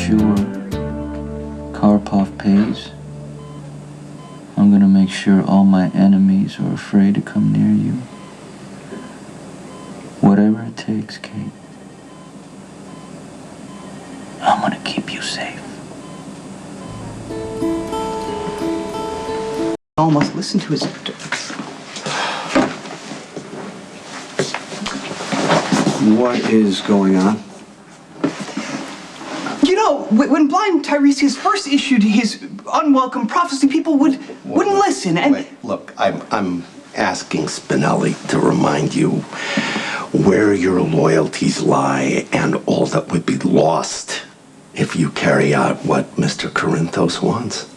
sure Karpov pays. I'm gonna make sure all my enemies are afraid to come near you. Whatever it takes, Kate. I'm gonna keep you safe. All must listen to his... What is going on? You know, when blind Tiresias first issued his unwelcome prophecy, people wouldn't listen. And wait, look, I'm asking Spinelli to remind you where your loyalties lie and all that would be lost if you carry out what Mr. Corinthos wants.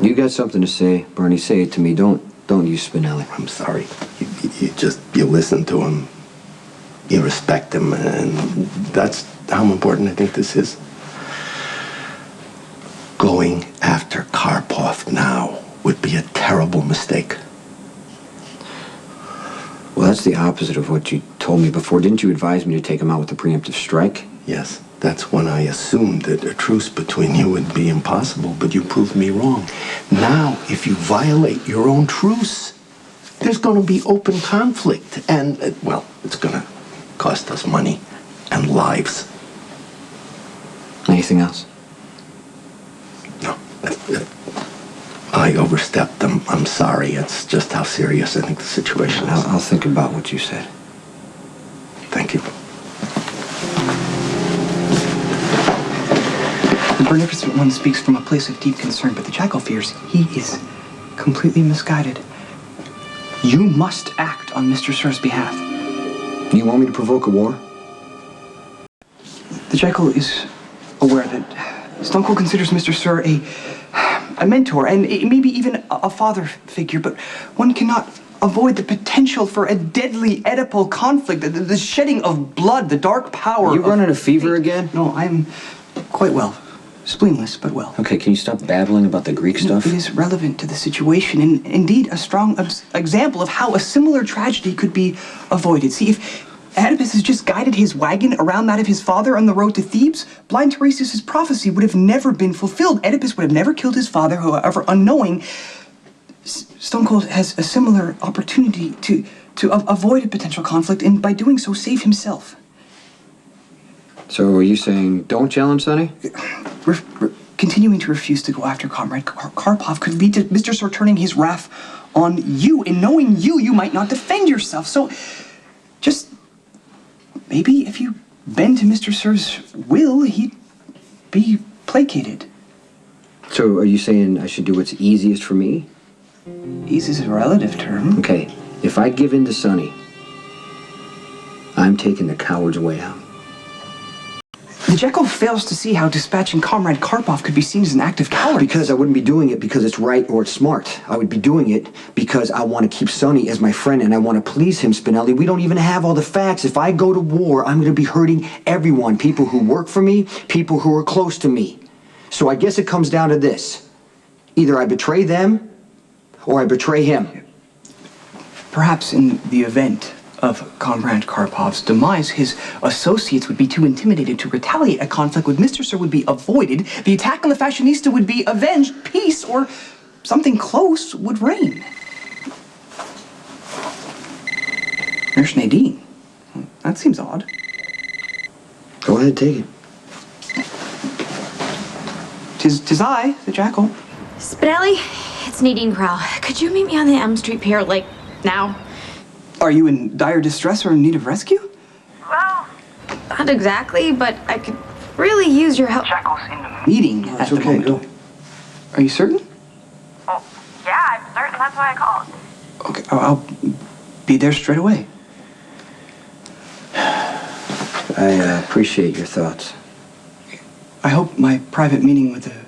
You got something to say, Bernie. Say it to me. Don't use Spinelli. I'm sorry. You listen to him, you respect him, and that's how important I think this is. Going after Karpov now would be a terrible mistake. Well, that's the opposite of what you told me before. Didn't you advise me to take him out with a preemptive strike? Yes, that's when I assumed that a truce between you would be impossible, but you proved me wrong. Now, if you violate your own truce, there's going to be open conflict, and, well, it's going to cost us money and lives. Anything else? No. I overstepped. I'm sorry. It's just how serious I think the situation is. I'll think about what you said. Thank you. The Beneficent One speaks from a place of deep concern, but the Jackal fears he is completely misguided. You must act on Mr. Sir's behalf. You want me to provoke a war? The Jackal is aware that Stone Cold considers Mr. Sir a mentor and maybe even a father figure, but one cannot avoid the potential for a deadly Oedipal conflict, the shedding of blood, the dark power. You running a fever again? No, I'm quite well. Spleenless, but well. Okay, can you stop babbling about the Greek stuff? It is relevant to the situation, and indeed a strong example of how a similar tragedy could be avoided. See, if Oedipus has just guided his wagon around that of his father on the road to Thebes, blind Tiresias' prophecy would have never been fulfilled. Oedipus would have never killed his father, however unknowing. Stone Cold has a similar opportunity to avoid a potential conflict, and by doing so, save himself. So are you saying don't challenge Sonny? Continuing to refuse to go after Comrade Karpov could lead to Mr. Sir turning his wrath on you, and knowing you, you might not defend yourself. So, just maybe if you bend to Mr. Sir's will, he'd be placated. So are you saying I should do what's easiest for me? Ease is a relative term. Okay, if I give in to Sonny, I'm taking the coward's way out. The Jekyll fails to see how dispatching Comrade Karpov could be seen as an act of cowardice. Because I wouldn't be doing it because it's right or it's smart. I would be doing it because I want to keep Sonny as my friend and I want to please him, Spinelli. We don't even have all the facts. If I go to war, I'm going to be hurting everyone. People who work for me, people who are close to me. So I guess it comes down to this. Either I betray them or I betray him. Perhaps in the event of Comrade Karpov's demise, his associates would be too intimidated to retaliate. A conflict with Mr. Sir would be avoided. The attack on the fashionista would be avenged. Peace, or something close, would reign. Nurse Nadine. That seems odd. Go ahead, take it. Tis I, the Jackal. Spinelli, it's Nadine Crowell. Could you meet me on the Elm Street Pier, like, now? Are you in dire distress or in need of rescue? Well, not exactly, but I could really use your help. Jackal's in a meeting at the moment. Go. Are you certain? Well, yeah, I'm certain. That's why I called. Okay, I'll be there straight away. I appreciate your thoughts. I hope my private meeting with the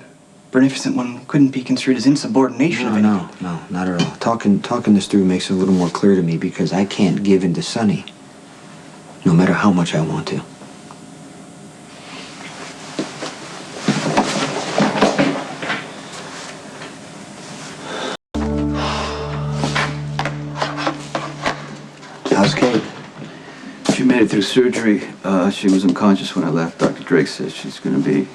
Beneficent One couldn't be construed as insubordination of any... No, not at all. Talking this through makes it a little more clear to me because I can't give in to Sonny, no matter how much I want to. How's Kate? She made it through surgery. She was unconscious when I left. Dr. Drake says she's gonna be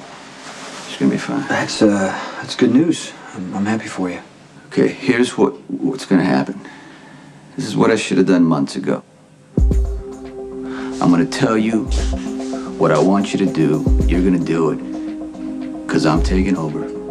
fine. That's good news. I'm happy for you. Okay, here's what's gonna happen. This is what I should have done months ago. I'm gonna tell you what I want you to do. You're gonna do it, because I'm taking over.